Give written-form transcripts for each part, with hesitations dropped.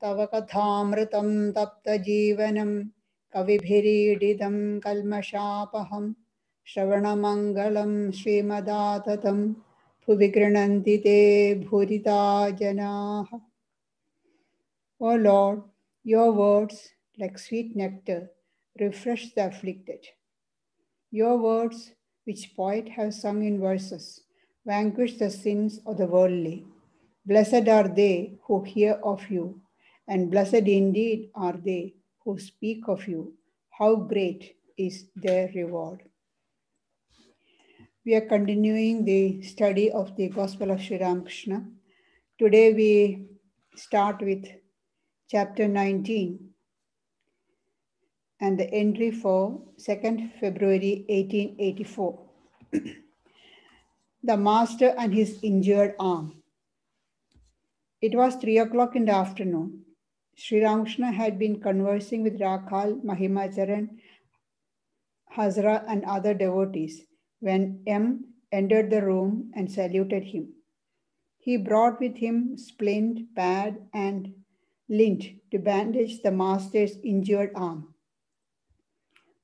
तव कथामृतं तप्तजीवनं कविभिरीडितं कल्मषापहं श्रवणमङ्गलं श्रीमदाततं भुवि गृह्णन्ति ते भूरिता जनाः. O Lord, your words, like sweet nectar, refresh the afflicted. Your words, which poets have sung in verses, vanquish the sins of the worldly. Blessed are they who hear of you, and blessed indeed are they who speak of you. How great is their reward. We are continuing the study of the Gospel of Sri Ramakrishna. Today we start with chapter 19 and the entry for 2nd February 1884. The Master and his injured arm. It was 3 o'clock in the afternoon. Sri Ramakrishna had been conversing with Rakhal, Mahimacharan, Hazra and other devotees when M entered the room and saluted him. He brought with him splint, pad and lint to bandage the Master's injured arm.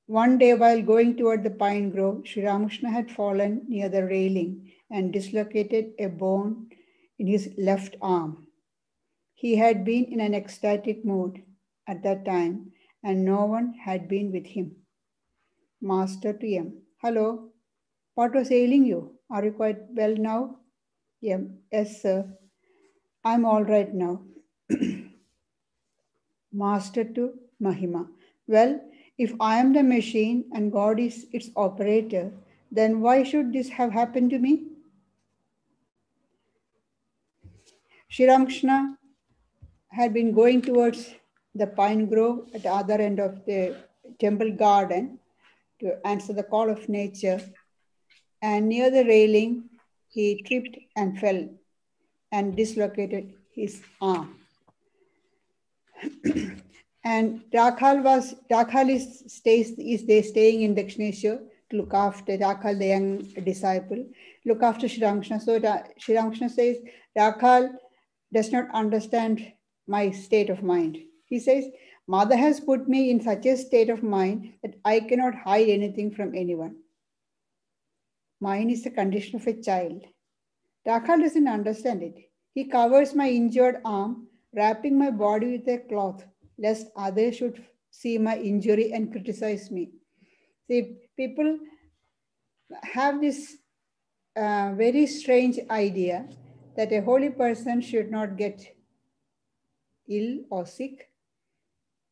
One day while going toward the pine grove, Sri Ramakrishna had fallen near the railing and dislocated a bone in his left arm. He had been in an ecstatic mood at that time and no one had been with him. Master to M. Hello, what was ailing you? Are you quite well now? M. Yes, sir. I'm all right now. Master to Mahima. Well, if I am the machine and God is its operator, then why should this have happened to me? Sri Ramakrishna had been going towards the pine grove at the other end of the temple garden to answer the call of nature. And near the railing, he tripped and fell and dislocated his arm. And Rakhal is staying in Dakshineshwar to look after Rakhal, the young disciple, look after Sri Ramakrishna. So Sri Ramakrishna says, Rakhal does not understand my state of mind. He says, Mother has put me in such a state of mind that I cannot hide anything from anyone. Mine is the condition of a child. Rakhal doesn't understand it. He covers my injured arm, wrapping my body with a cloth, lest others should see my injury and criticize me. See, people have this very strange idea that a holy person should not get ill or sick,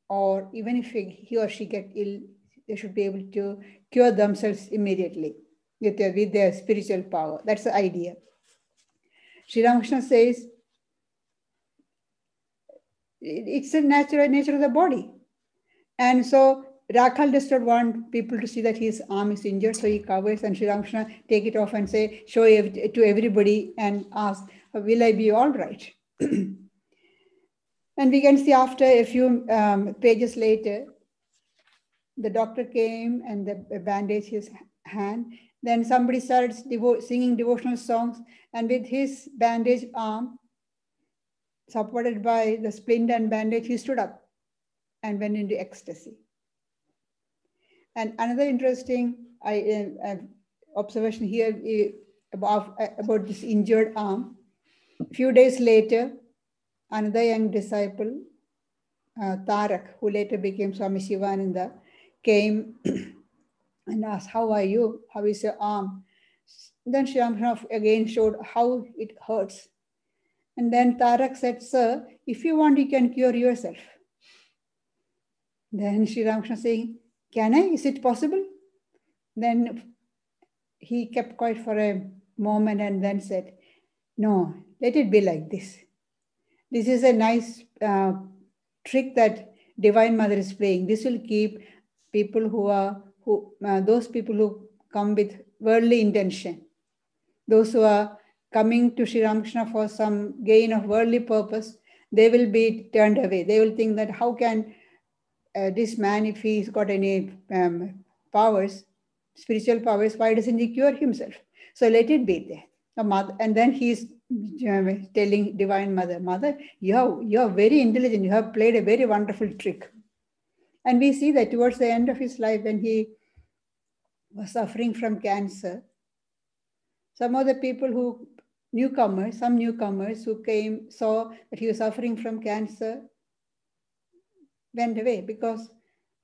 or even if he or she get ill, they should be able to cure themselves immediately with their spiritual power. That's the idea. Sri Ramakrishna says, it's the nature of the body. And so Rakhal does not want people to see that his arm is injured, so he covers, and Sri Ramakrishna take it off and say, show it to everybody and ask, will I be all right? And we can see after a few pages later, the doctor came and bandaged his hand. Then somebody started singing devotional songs, and with his bandaged arm, supported by the splint and bandage, he stood up and went into ecstasy. And another interesting observation here about this injured arm. A few days later, another young disciple, Tarak, who later became Swami Shivananda, came and asked, how are you? How is your arm? Then Sri Ramakrishna again showed how it hurts. And then Tarak said, sir, if you want, you can cure yourself. Then Sri Ramakrishna saying, can I? Is it possible? Then he kept quiet for a moment and then said, no, let it be like this. This is a nice trick that Divine Mother is playing. This will keep people those people who come with worldly intention, those who are coming to Sri Ramakrishna for some gain of worldly purpose, they will be turned away. They will think that how can this man, if he's got any powers, spiritual powers, why doesn't he cure himself? So let it be there. And then he's telling Divine Mother, Mother, you are very intelligent. You have played a very wonderful trick. And we see that towards the end of his life, when he was suffering from cancer, some of the people some newcomers who came, saw that he was suffering from cancer, went away, because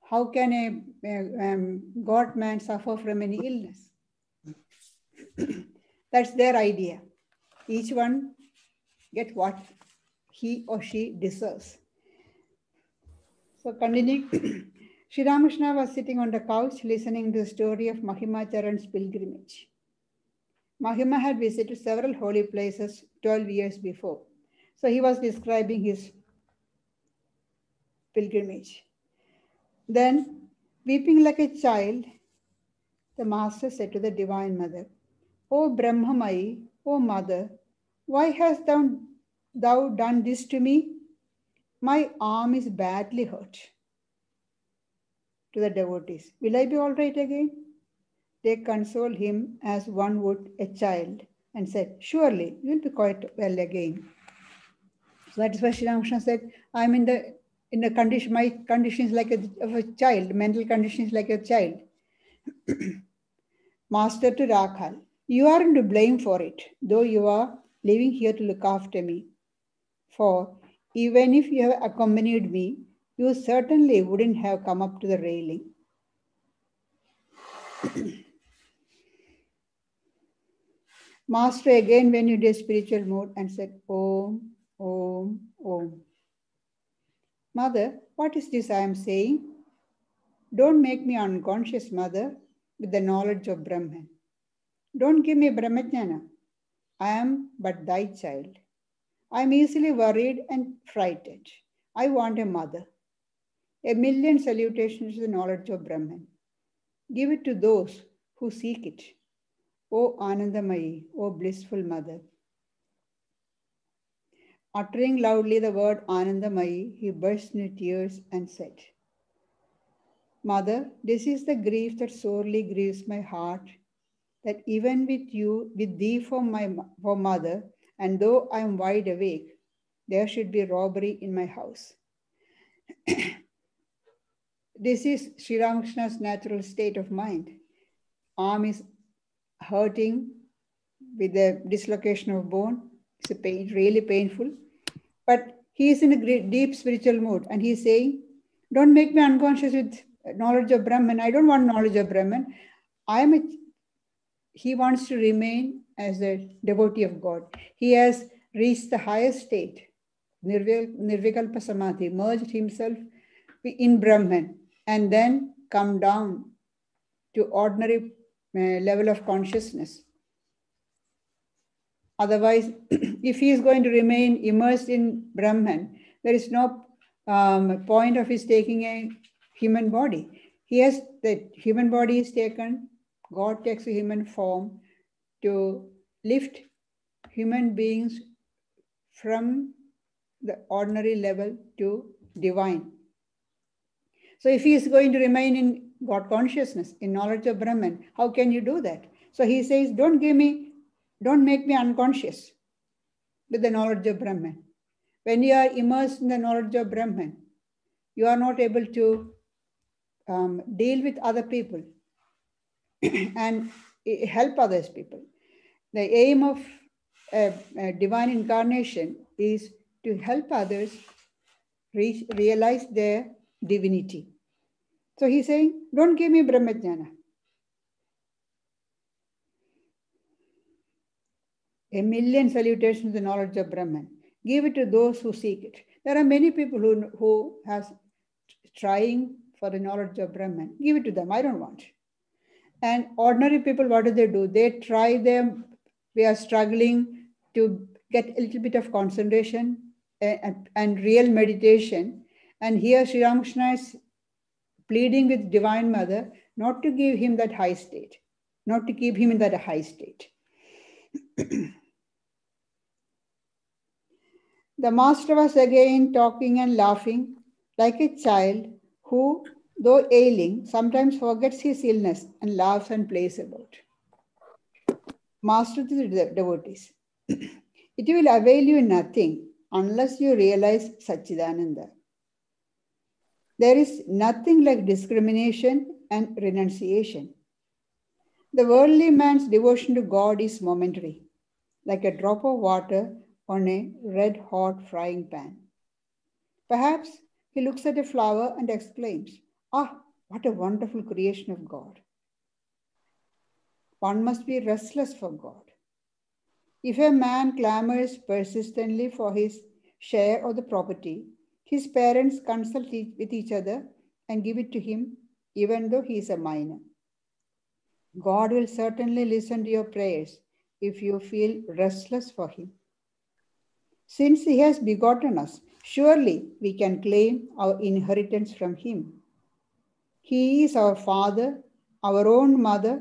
how can a God man suffer from any illness? That's their idea. Each one get what he or she deserves. So continuing, Sri Ramakrishna was sitting on the couch listening to the story of Mahima Charan's pilgrimage. Mahima had visited several holy places 12 years before. So he was describing his pilgrimage. Then, weeping like a child, the master said to the Divine Mother, O Brahmamai, O Mother, why hast thou done this to me? My arm is badly hurt. To the devotees, will I be all right again? They consoled him as one would a child and said, surely you will be quite well again. So that is why Sri Ramakrishna said, I'm in the condition, my condition is like of a child, mental condition is like a child. Master to Rakhal, you aren't to blame for it, though you are living here to look after me. For even if you have accompanied me, you certainly wouldn't have come up to the railing. Master again went into a spiritual mood and said, Om, Om, Om. Mother, what is this I am saying? Don't make me unconscious, Mother, with the knowledge of Brahman. Don't give me Brahmajnana. I am but thy child. I am easily worried and frightened. I want a mother. A million salutations to the knowledge of Brahman. Give it to those who seek it. O Anandamayi, O blissful mother. Uttering loudly the word Anandamayi, he burst into tears and said, Mother, this is the grief that sorely grieves my heart, that even with thee for mother, and though I am wide awake, there should be robbery in my house. This is Sri Ramakrishna's natural state of mind. Arm is hurting with the dislocation of bone. It's a pain, really painful. But he is in a great, deep spiritual mood, and he's saying, don't make me unconscious with knowledge of Brahman. I don't want knowledge of Brahman. He wants to remain as a devotee of God. He has reached the highest state, Nirvikalpa Samadhi, merged himself in Brahman, and then come down to ordinary level of consciousness. Otherwise, if he is going to remain immersed in Brahman, there is no point of his taking a human body. The human body is taken, God takes a human form to lift human beings from the ordinary level to divine. So if he is going to remain in God consciousness, in knowledge of Brahman, how can you do that? So he says, don't make me unconscious with the knowledge of Brahman. When you are immersed in the knowledge of Brahman, you are not able to deal with other people and help others people. The aim of divine incarnation is to help others realize their divinity. So he's saying, don't give me Brahmajnana. A million salutations to the knowledge of Brahman. Give it to those who seek it. There are many people who have trying for the knowledge of Brahman. Give it to them. I don't want. And ordinary people, what do? They try them. We are struggling to get a little bit of concentration and real meditation. And here Sri Ramakrishna is pleading with Divine Mother not to give him that high state, not to keep him in that high state. The master was again talking and laughing like a child who, though ailing, sometimes forgets his illness and laughs and plays about. Master to the devotees. It will avail you nothing unless you realize Satchidananda. There is nothing like discrimination and renunciation. The worldly man's devotion to God is momentary, like a drop of water on a red-hot frying pan. Perhaps he looks at a flower and exclaims, "Ah, what a wonderful creation of God." One must be restless for God. If a man clamors persistently for his share of the property, his parents consult with each other and give it to him, even though he is a minor. God will certainly listen to your prayers if you feel restless for him. Since he has begotten us, surely we can claim our inheritance from him. He is our father, our own mother.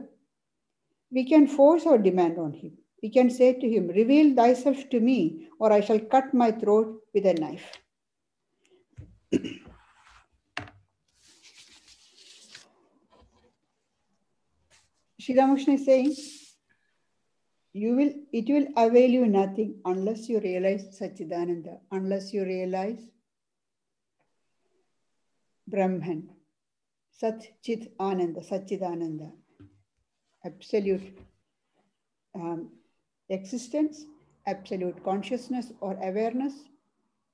We can force our demand on him. We can say to him, "Reveal thyself to me, or I shall cut my throat with a knife." Sri Ramakrishna is saying, it will avail you nothing unless you realize Satchidananda, unless you realize Brahman, Sat Chit Ananda, Satchidananda, absolute existence, absolute consciousness or awareness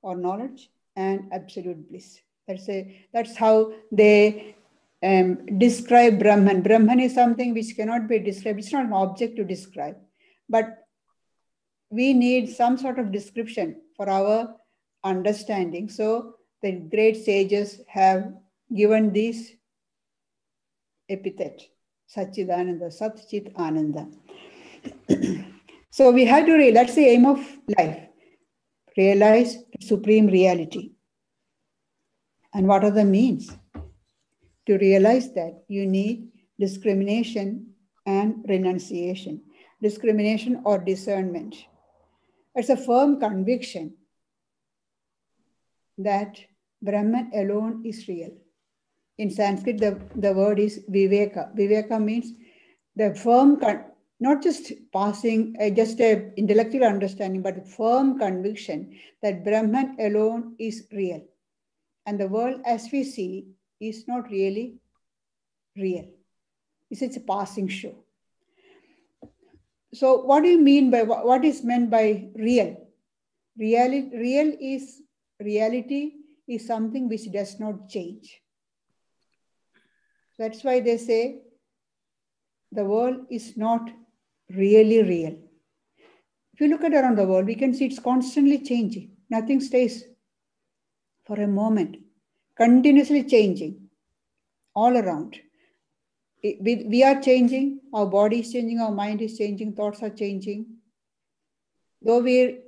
or knowledge, and absolute bliss. That's how they describe Brahman. Brahman is something which cannot be described. It's not an object to describe, but we need some sort of description for our understanding. So the great sages have given this epithet, Satchidananda, Sat Chit Ananda. So we have to that's the aim of life. Realize supreme reality. And what are the means? To realize that you need discrimination and renunciation. Discrimination or discernment. It's a firm conviction that Brahman alone is real. In Sanskrit, the word is viveka. Viveka means the firm, not just passing, just an intellectual understanding, but firm conviction that Brahman alone is real. And the world as we see is not really real. It's a passing show. So what do you mean by, what is meant by real? Reality is something which does not change. That's why they say the world is not really real. If you look at around the world, we can see it's constantly changing. Nothing stays for a moment. Continuously changing all around. We are changing, our body is changing, our mind is changing, thoughts are changing. Though we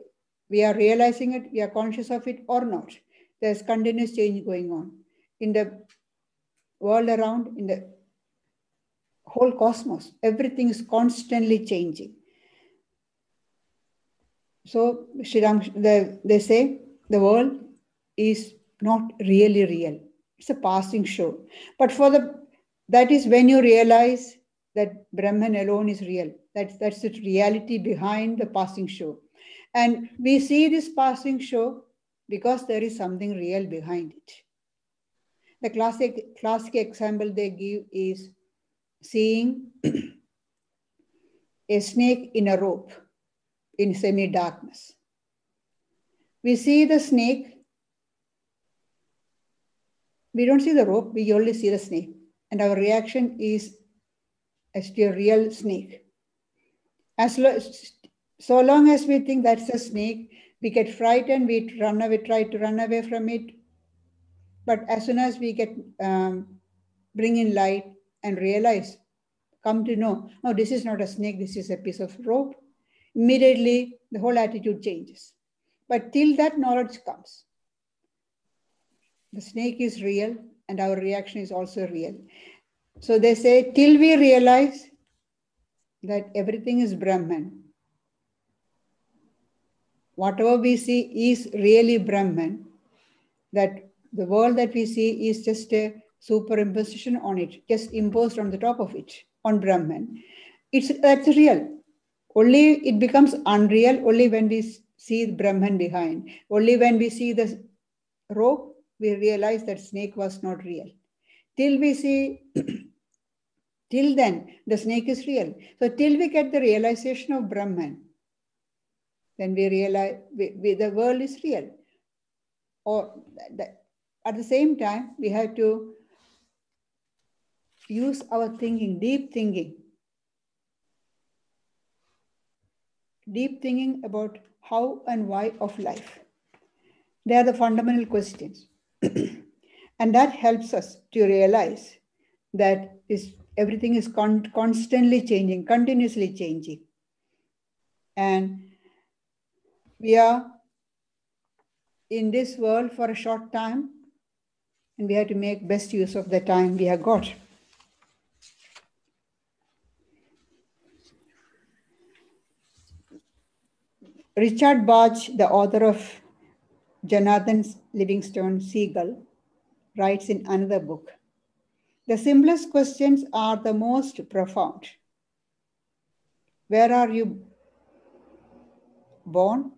are realizing it, we are conscious of it or not, there's continuous change going on. In the world around, in the whole cosmos, everything is constantly changing. So they say the world is not really real. It's a passing show. But that is when you realize that Brahman alone is real. That's the reality behind the passing show. And we see this passing show because there is something real behind it. The classic example they give is seeing a snake in a rope in semi-darkness. We see the snake. We don't see the rope, we only see the snake. And our reaction is as to a real snake. So long as we think that's a snake, we get frightened, we try to run away from it. But as soon as we get bring in light and realize, come to know, no, this is not a snake, this is a piece of rope, immediately the whole attitude changes. But till that knowledge comes, the snake is real and our reaction is also real. So they say, till we realize that everything is Brahman, whatever we see is really Brahman, that the world that we see is just a superimposition on it, just imposed on the top of it, on Brahman. That's real. Only it becomes unreal only when we see the Brahman behind. Only when we see the rope, we realize that snake was not real. Till we see, till then, the snake is real. So till we get the realization of Brahman, then we realize the world is real. Or at the same time, we have to use our thinking, deep thinking about how and why of life. They are the fundamental questions. And that helps us to realize that everything is constantly changing, continuously changing. And we are in this world for a short time, and we have to make best use of the time we have got. Richard Bach, the author of Jonathan Livingstone Seagull, writes in another book, the simplest questions are the most profound. Where are you born?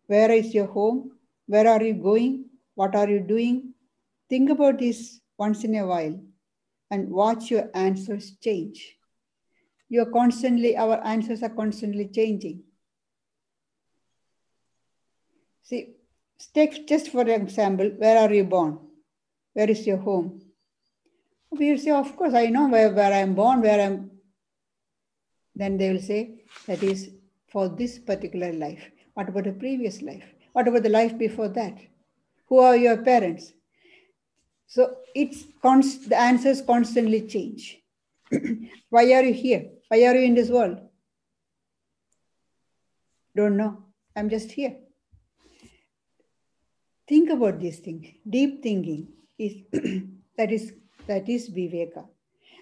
Where is your home? Where are you going? What are you doing? Think about this once in a while and watch your answers change. Our answers are constantly changing. See, take just for example, where are you born? Where is your home? We will say, of course, I know where I am born, Then they will say, that is for this particular life. What about the previous life? What about the life before that? Who are your parents? So the answers constantly change. Why are you here? Why are you in this world? Don't know. I'm just here. Think about these things. Deep thinking is that is viveka.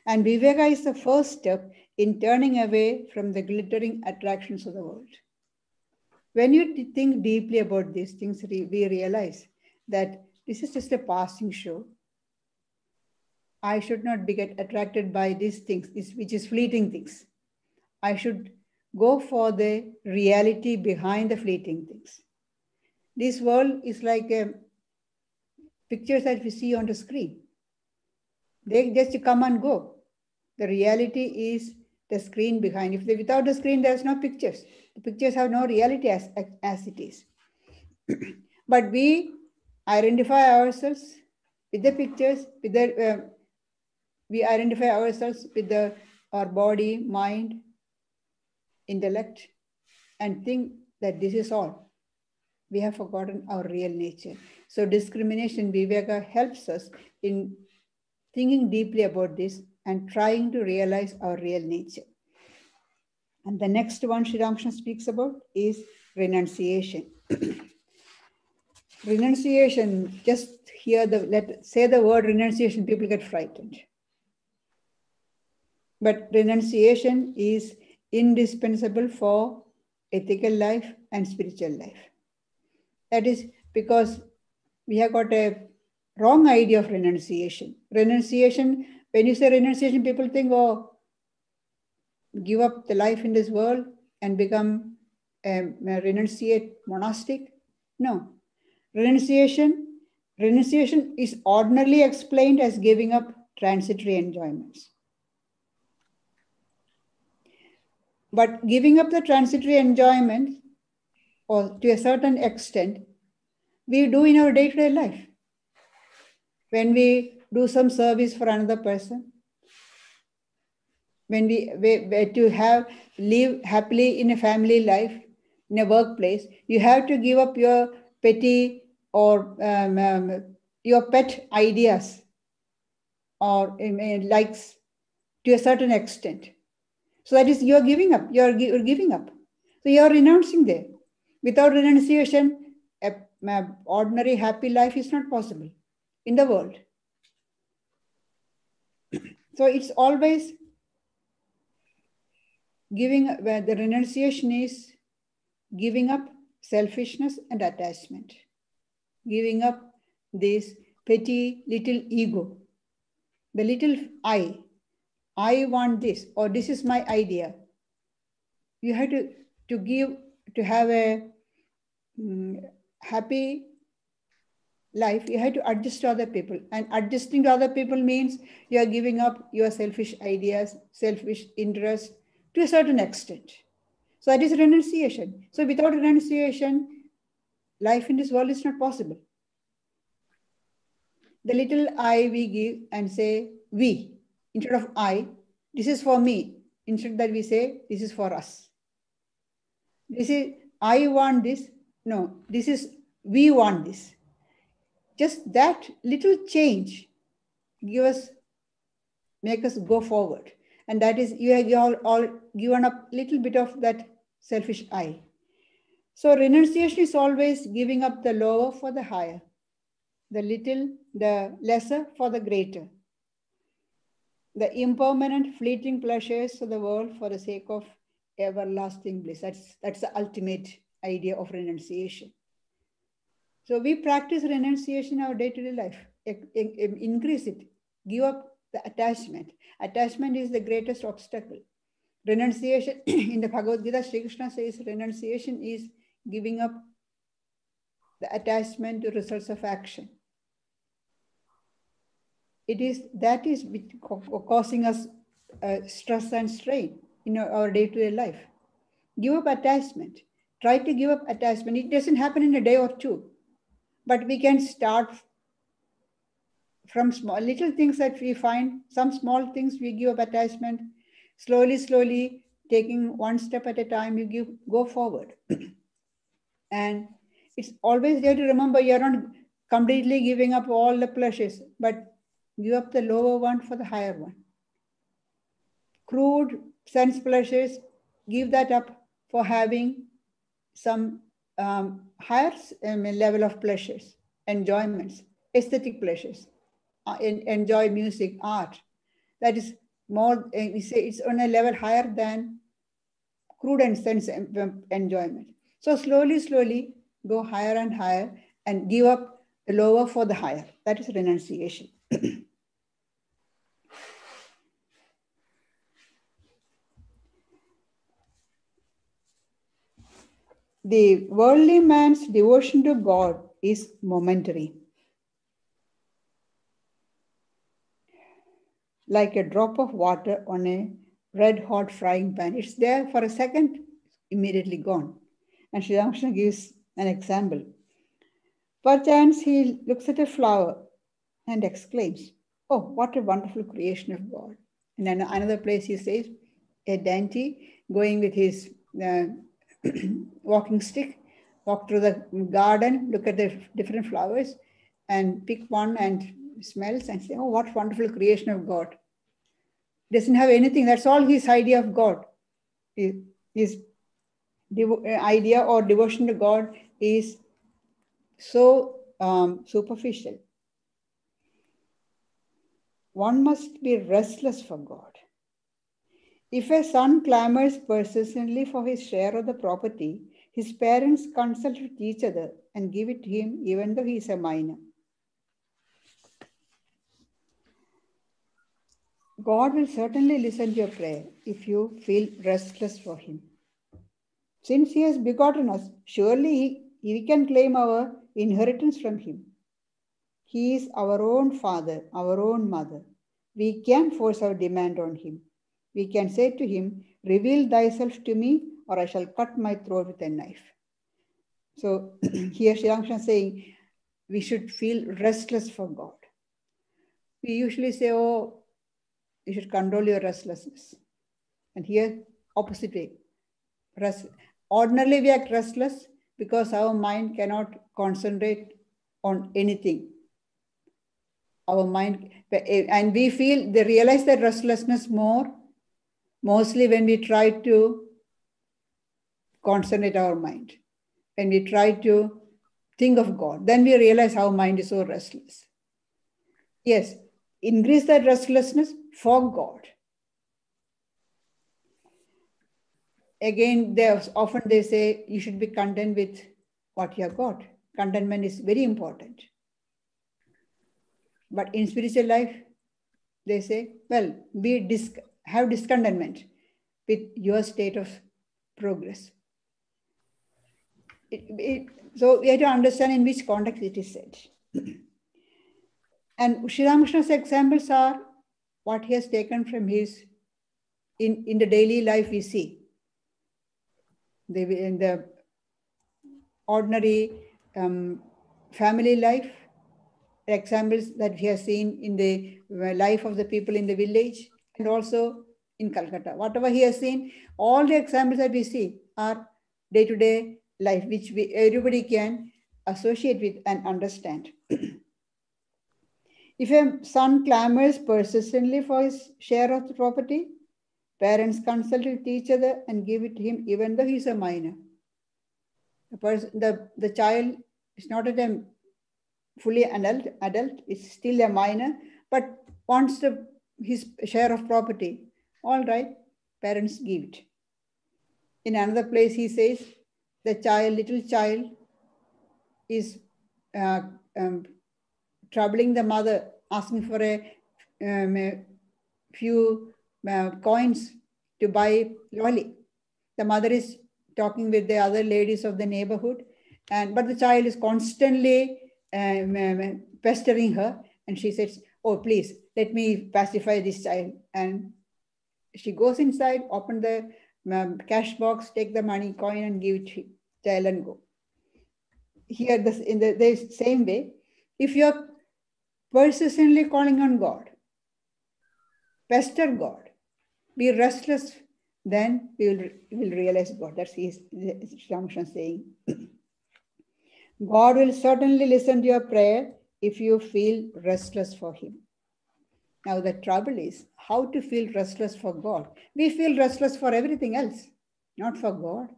And viveka is the first step in turning away from the glittering attractions of the world. When you think deeply about these things, we realize that this is just a passing show. I should not get attracted by these things, which is fleeting things. I should go for the reality behind the fleeting things. This world is like pictures that we see on the screen. They just come and go. The reality is the screen behind. Without the screen, there's no pictures. The pictures have no reality as it is. But we identify ourselves with the pictures, we identify ourselves with our body, mind, intellect, and think that this is all. We have forgotten our real nature. So discrimination, viveka, helps us in thinking deeply about this and trying to realize our real nature. And the next one Sri Ramakrishna speaks about is renunciation. Renunciation, just say the word renunciation, people get frightened. But renunciation is indispensable for ethical life and spiritual life. That is because we have got a wrong idea of renunciation. Renunciation, when you say renunciation, people think, oh, give up the life in this world and become a renunciate monastic. No. Renunciation is ordinarily explained as giving up transitory enjoyments. But giving up the transitory enjoyment, or to a certain extent, we do in our day-to-day life. When we do some service for another person, when we to live happily in a family life, in a workplace, you have to give up your petty or your pet ideas or likes to a certain extent. So that is, you're giving up. You're giving up. So you're renouncing there. Without renunciation, ordinary happy life is not possible in the world. So it's always the renunciation is giving up selfishness and attachment. Giving up this petty little ego. The little I want this, or this is my idea. You have to have a happy life, you have to adjust to other people. And adjusting to other people means you are giving up your selfish ideas, selfish interests to a certain extent. So that is renunciation. So without renunciation, life in this world is not possible. The little I we give and say we, instead of I, this is for me. Instead that we say this is for us. This is I want this. No, this is we want this. Just that little change make us go forward. And that is, you have all given up a little bit of that selfish I. So renunciation is always giving up the lower for the higher, the little, the lesser for the greater, the impermanent, fleeting pleasures of the world for the sake of everlasting bliss. That's the ultimate idea of renunciation. So we practice renunciation in our day-to-day life. Increase it. Give up the attachment. Attachment is the greatest obstacle. Renunciation, in the Bhagavad Gita, Sri Krishna says renunciation is giving up the attachment to results of action. That is causing us stress and strain in our day-to-day life. Give up attachment. Try to give up attachment. It doesn't happen in a day or two, but we can start from small little things that we find. Some small things we give up attachment. Slowly, taking one step at a time, you go forward. And it's always there to remember you're not completely giving up all the pleasures, but give up the lower one for the higher one. Crude sense pleasures, give that up for having some higher level of pleasures, enjoyments, aesthetic pleasures. Enjoy music, art. That is more, we say it's on a level higher than crude and sense enjoyment. So slowly go higher and higher and give up the lower for the higher. That is renunciation. The worldly man's devotion to God is momentary. Like a drop of water on a red-hot frying pan. It's there for a second, immediately gone. And Sri Ramakrishna gives an example. Perchance he looks at a flower and exclaims, "Oh, what a wonderful creation of God." And then another place he says, a dainty going with his walking stick, walk through the garden, look at the different flowers and pick one and smells and say, "Oh, what wonderful creation of God." Doesn't have anything. That's all his idea of God. His idea or devotion to God is so superficial. One must be restless for God. If a son clamors persistently for his share of the property, his parents consult with each other and give it to him even though he is a minor. God will certainly listen to your prayer if you feel restless for him. Since he has begotten us, surely we can claim our inheritance from him. He is our own father, our own mother. We can force our demand on him. We can say to him, "Reveal thyself to me, or I shall cut my throat with a knife." So here Sri Ramakrishna is saying we should feel restless for God. We usually say, "Oh, you should control your restlessness." And here, opposite way. Ordinarily, we act restless because our mind cannot concentrate on anything. Our mind, and we realize that restlessness mostly when we try to concentrate our mind. When we try to think of God, then we realize our mind is so restless. Yes, increase that restlessness for God. Again, often they say you should be content with what you have got. Contentment is very important. But in spiritual life, they say, well, have discontentment with your state of progress. So we have to understand in which context it is said. And Sri Ramakrishna's examples are what he has taken from his, in the daily life we see. In the ordinary family life, examples that we have seen in the life of the people in the village and also in Calcutta. Whatever he has seen, all the examples that we see are day-to-day life, which everybody can associate with and understand. If a son clamors persistently for his share of the property, parents consult with each other and give it to him even though he is a minor. The child is not at a fully adult, is still a minor, but wants his share of property. All right, parents give it. In another place, he says, the little child is troubling the mother, asking for a few coins to buy lolly. The mother is talking with the other ladies of the neighborhood, but the child is constantly pestering her, and she says, oh, please, let me pacify this child. And she goes inside, open the cash box, take the money, coin, and give it to the child and go. Here, in the same way, if you're persistently calling on God, pester God, be restless, then we will realize God. That's Ramakrishna saying. God will certainly listen to your prayer if you feel restless for him. Now the trouble is how to feel restless for God. We feel restless for everything else, not for God.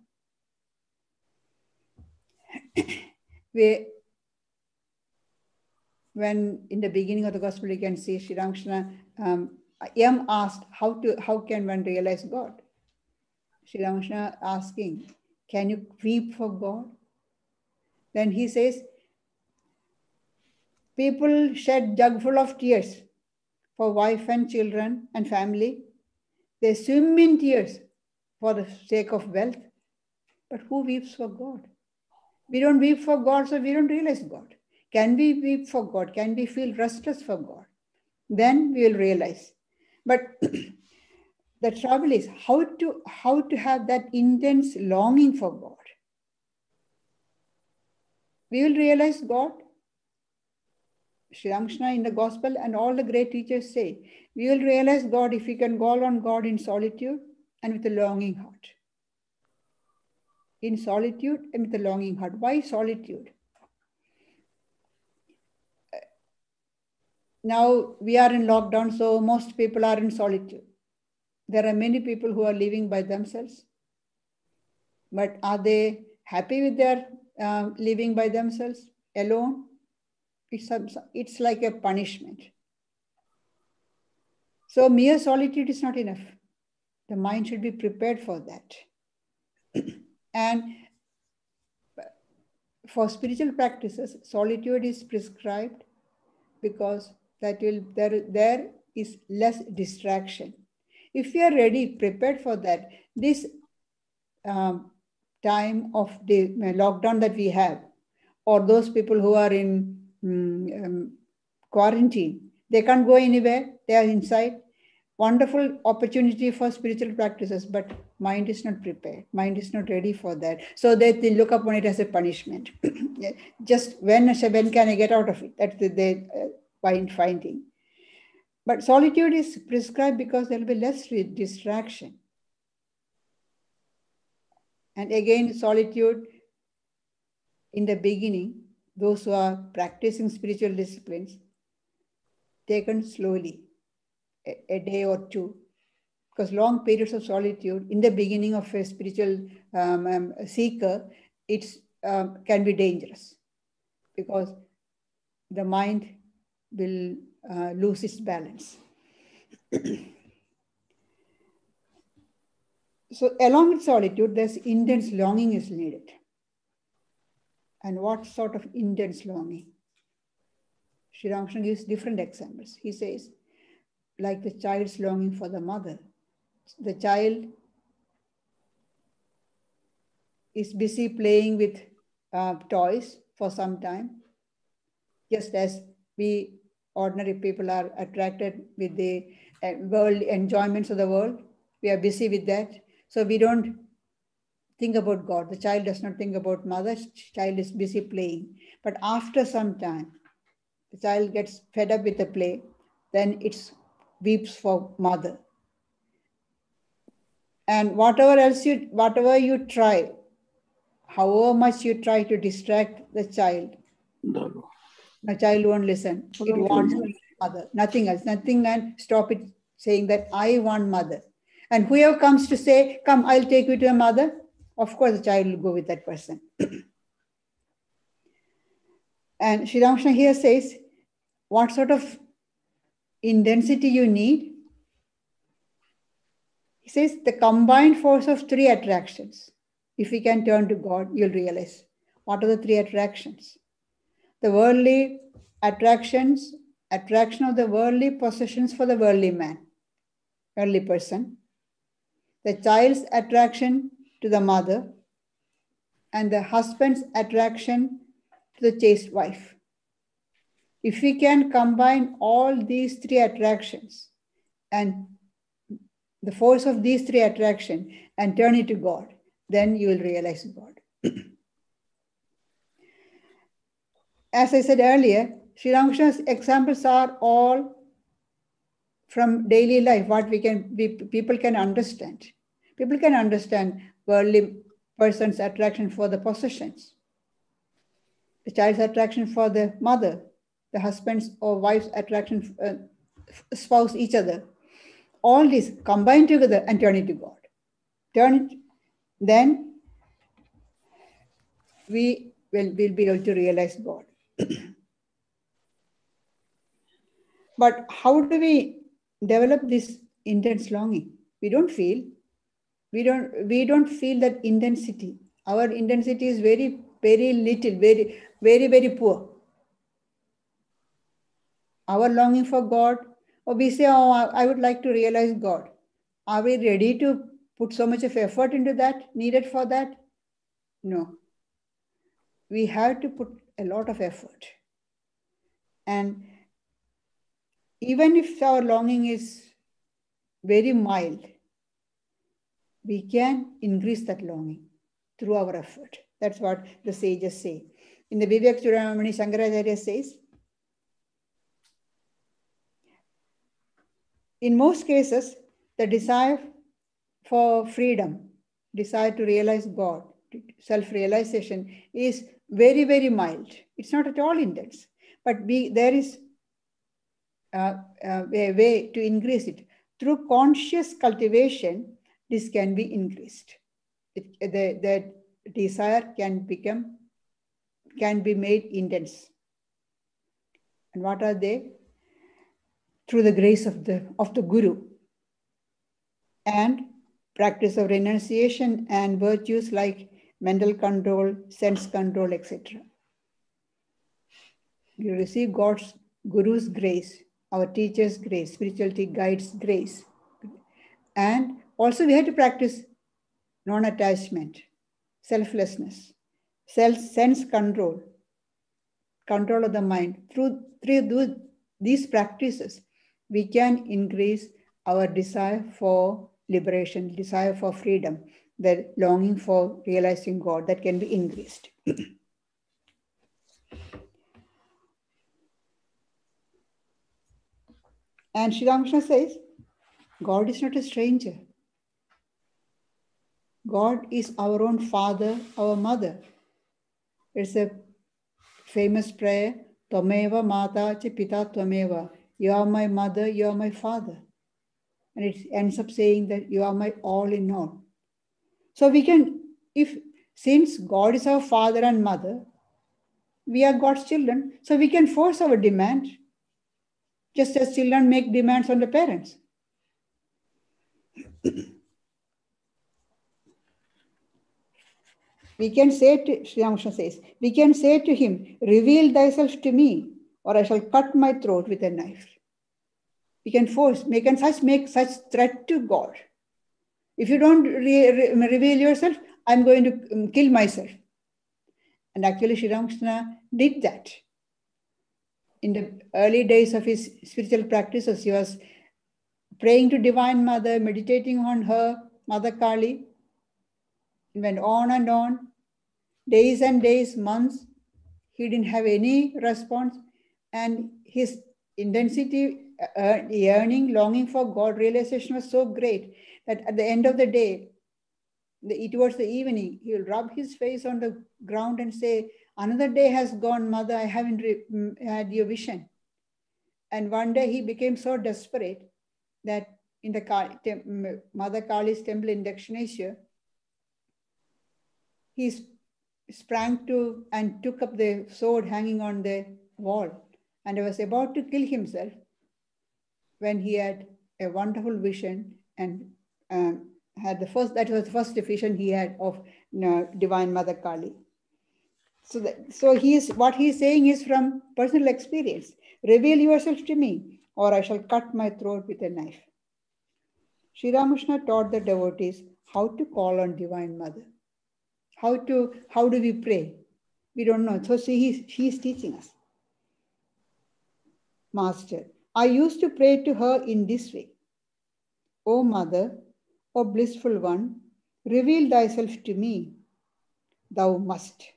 When in the beginning of the gospel you can see Sri Ramakrishna asked how can one realize God? Sri Ramakrishna asking, can you weep for God? Then he says, people shed jug full of tears for wife and children and family. They swim in tears for the sake of wealth. But who weeps for God? We don't weep for God, so we don't realize God. Can we weep for God? Can we feel restless for God? Then we will realize. But the trouble is how to have that intense longing for God. We will realize God. Sri Ramakrishna in the gospel and all the great teachers say, we will realize God if we can call on God in solitude and with a longing heart. In solitude and with a longing heart. Why solitude? Now we are in lockdown, so most people are in solitude. There are many people who are living by themselves. But are they happy with their living by themselves, alone? It's like a punishment. So mere solitude is not enough. The mind should be prepared for that. And for spiritual practices, solitude is prescribed because there is less distraction. If we are ready, prepared for that, this time of the lockdown that we have, or those people who are in quarantine, they can't go anywhere, they are inside. Wonderful opportunity for spiritual practices, but mind is not prepared. Mind is not ready for that. So they look upon it as a punishment. Just when can I get out of it? That's the finding. But solitude is prescribed because there will be less distraction. And again, solitude in the beginning, those who are practicing spiritual disciplines, taken slowly, a day or two, because long periods of solitude in the beginning of a spiritual seeker, it can be dangerous because the mind will lose its balance. So along with solitude, there's intense longing is needed. And what sort of intense longing? Sri Ramakrishna gives different examples. He says, like the child's longing for the mother. The child is busy playing with toys for some time, just as we ordinary people are attracted with the world enjoyments of the world. We are busy with that. So we don't think about God. The child does not think about mother. Child is busy playing. But after some time, the child gets fed up with the play, then it weeps for mother. And whatever you try, however much you try to distract the child, the child won't listen. It wants mother, nothing else, nothing can stop it saying that I want mother. And whoever comes to say, come, I'll take you to a mother, of course the child will go with that person. And Sri Ramakrishna here says, what sort of intensity you need? He says the combined force of 3 attractions. If we can turn to God, you'll realize what are the 3 attractions. The worldly attractions, attraction of the worldly possessions for the worldly man, worldly person. The child's attraction to the mother, and the husband's attraction to the chaste wife. If we can combine all these 3 attractions and the force of these 3 attractions and turn it to God, then you will realize God. As I said earlier, Sri Ramakrishna's examples are all from daily life, what people can understand. People can understand worldly person's attraction for the possessions, the child's attraction for the mother, the husband's or wife's attraction, spouse each other. All this combined together and turn it to God. Then we will be able to realize God. But how do we develop this intense longing? We don't feel that intensity. Our intensity is very, very little, very, very, very poor. Our longing for God, or we say, oh, I would like to realize God. Are we ready to put so much of effort into that, needed for that? No. We have to put a lot of effort. And even if our longing is very mild, we can increase that longing through our effort. That's what the sages say. In the Vivek Chudamani, Shankaracharya says, in most cases, the desire for freedom, desire to realize God, self-realization is very, very mild. It's not at all intense. But there is a way to increase it. Through conscious cultivation, this can be increased. The desire can be made intense. And what are they? Through the grace of the Guru and practice of renunciation and virtues like mental control, sense control, etc. You receive Guru's grace, our teacher's grace, spirituality guide's grace. And also we have to practice non-attachment, selflessness, sense control of the mind. Through these practices, we can increase our desire for liberation, desire for freedom, the longing for realizing God, that can be increased. And Sri Ramakrishna says, God is not a stranger. God is our own father, our mother. It's a famous prayer, Tvameva Mata Cha Pita Tvameva. You are my mother, you are my father. And it ends up saying that you are my all in all. So we can, since God is our father and mother, we are God's children, so we can force our demand, just as children make demands on the parents. We can say to, Sri Ramakrishna says, we can say to him, reveal thyself to me, or I shall cut my throat with a knife. We can make such threat to God. If you don't reveal yourself, I'm going to kill myself. And actually, Sri Ramakrishna did that. In the early days of his spiritual practices, he was praying to Divine Mother, meditating on her, Mother Kali. It went on and on, days and days, months. He didn't have any response. And his intensity, yearning, longing for God realization was so great that at the end of the day, towards the evening, he will rub his face on the ground and say, "Another day has gone, Mother, I haven't had your vision." And one day he became so desperate that in the Mother Kali's temple in Dakshineshwar, he sprang to and took up the sword hanging on the wall and was about to kill himself when he had a wonderful vision and had that was the first vision he had of Divine Mother Kali. So what he's saying is from personal experience. Reveal yourself to me, or I shall cut my throat with a knife. Sri Ramakrishna taught the devotees how to call on Divine Mother. How do we pray? We don't know. So see, she's teaching us. Master, I used to pray to her in this way. O Mother, O blissful one, reveal thyself to me. Thou must.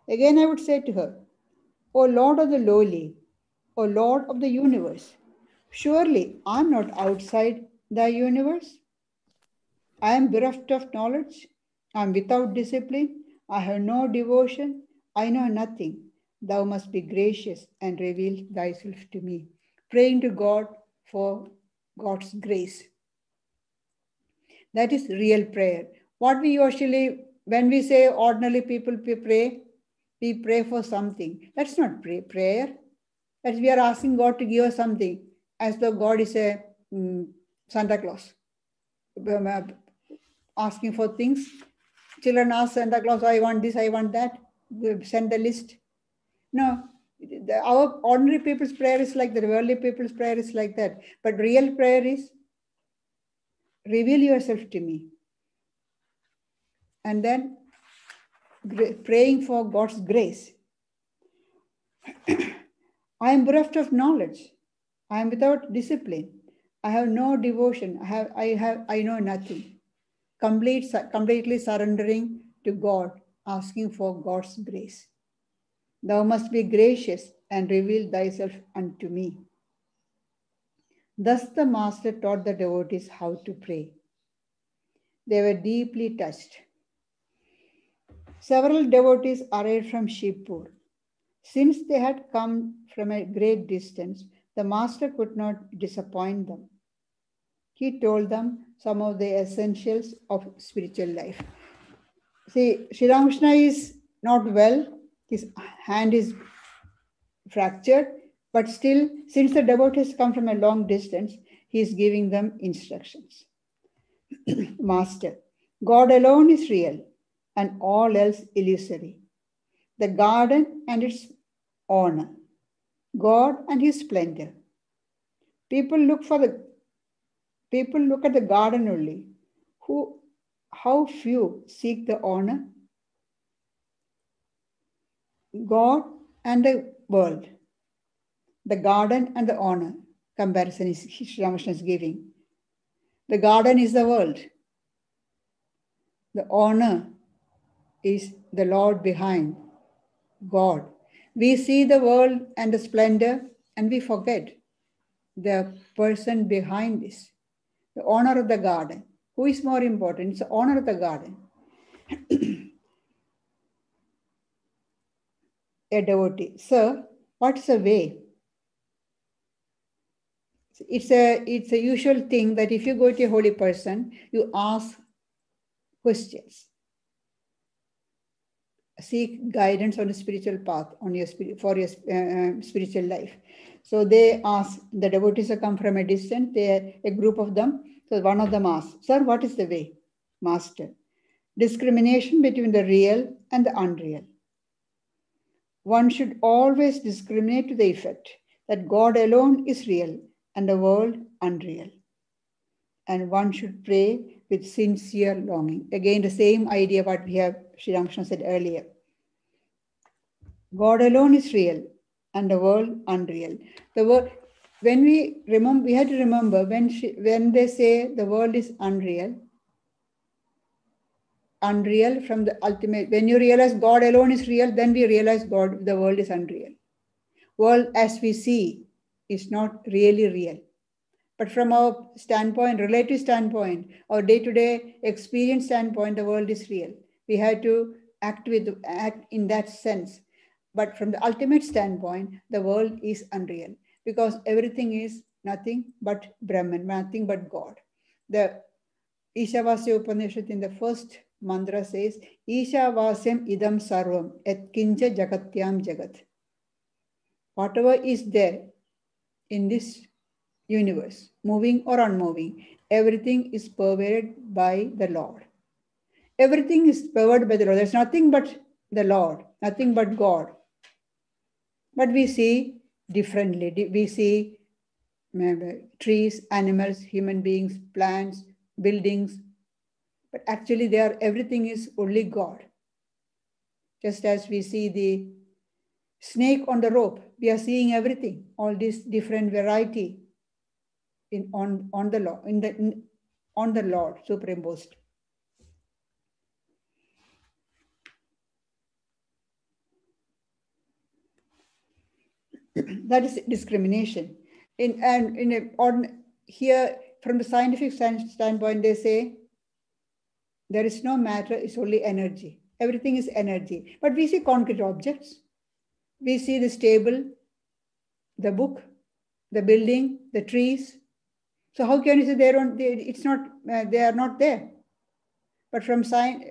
Again I would say to her, O Lord of the lowly, O Lord of the universe, surely I am not outside thy universe. I am bereft of knowledge. I am without discipline. I have no devotion. I know nothing. Thou must be gracious and reveal thyself to me. Praying to God for God's grace. That is real prayer. What we usually, when we say ordinarily people pray, we pray for something. That's not prayer. That we are asking God to give us something, as though God is a Santa Claus. Asking for things. Children ask Santa Claus, I want this, I want that. Send the list. No, our ordinary people's prayer is like that. The worldly people's prayer is like that. But real prayer is, reveal yourself to me. And then praying for God's grace. I am bereft of knowledge. I am without discipline. I have no devotion. I know nothing. Completely surrendering to God, asking for God's grace. Thou must be gracious and reveal thyself unto me. Thus the Master taught the devotees how to pray. They were deeply touched. Several devotees arrived from Shibpur. Since they had come from a great distance, the Master could not disappoint them. He told them some of the essentials of spiritual life. See, Sri Ramakrishna is not well. His hand is fractured, but still, since the devotees come from a long distance, he is giving them instructions. Master, God alone is real and all else illusory. The garden and its owner, God and his splendor. People look at the garden only. How few seek the owner? God and the world. The garden and the owner. Comparison is Sri Ramakrishna is giving. The garden is the world. The owner is the Lord behind, God. We see the world and the splendor and we forget the person behind this, the owner of the garden. Who is more important? It's the owner of the garden. A devotee. Sir, what's the way? It's a usual thing that if you go to a holy person, you ask questions. Seek guidance on a spiritual path for your spiritual life. So they ask, the devotees who come from a distance, they are a group of them. So one of them asks, Sir, what is the way? Master, discrimination between the real and the unreal. One should always discriminate to the effect that God alone is real and the world unreal. And one should pray with sincere longing. Again, the same idea what we have Sri Ramakrishna said earlier. God alone is real and the world unreal. The world, when we remember, we have to remember when they say the world is unreal from the ultimate. When you realize God alone is real, then we realize the world is unreal. World as we see is not really real. But from our standpoint, relative standpoint, our day-to-day experience standpoint, the world is real. We have to act in that sense. But from the ultimate standpoint, the world is unreal because everything is nothing but Brahman, nothing but God. The Ishavasya Upanishad in the first mantra says, Ishavasyam idam sarvam et kincha jagatyam jagat. Whatever is there in this universe, moving or unmoving, everything is pervaded by the Lord. Everything is pervaded by the Lord. There's nothing but the Lord, nothing but God. But we see differently. We see trees, animals, human beings, plants, buildings. But actually, everything is only God. Just as we see the snake on the rope, we are seeing everything, all this different variety on the Lord superimposed. That is discrimination. Here, from the scientific standpoint, they say there is no matter, it's only energy. Everything is energy. But we see concrete objects. We see this table, the book, the building, the trees. So how can you say they are not there? But from science,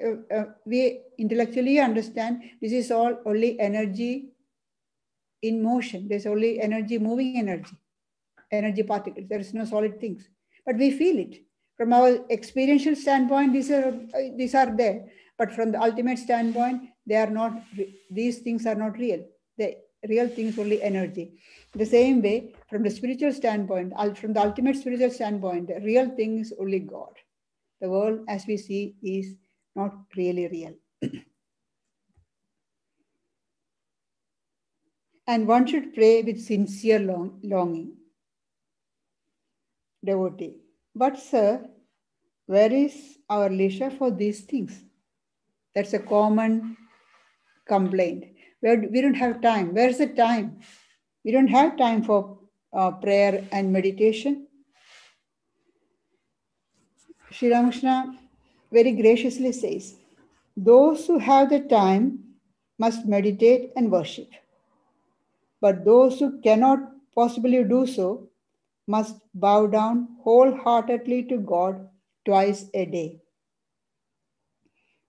we intellectually understand this is all only energy in motion. There's only energy, moving energy particles. There is no solid things. But we feel it. From our experiential standpoint, these are there. But from the ultimate standpoint, these things are not real. The real thing is only energy. The same way, from the spiritual standpoint, from the ultimate spiritual standpoint, the real thing is only God. The world as we see is not really real. And one should pray with sincere longing. Devotee. But sir, where is our leisure for these things? That's a common complaint. We don't have time. Where's the time? We don't have time for prayer and meditation. Sri Ramakrishna very graciously says, those who have the time must meditate and worship. But those who cannot possibly do so must bow down wholeheartedly to God twice a day.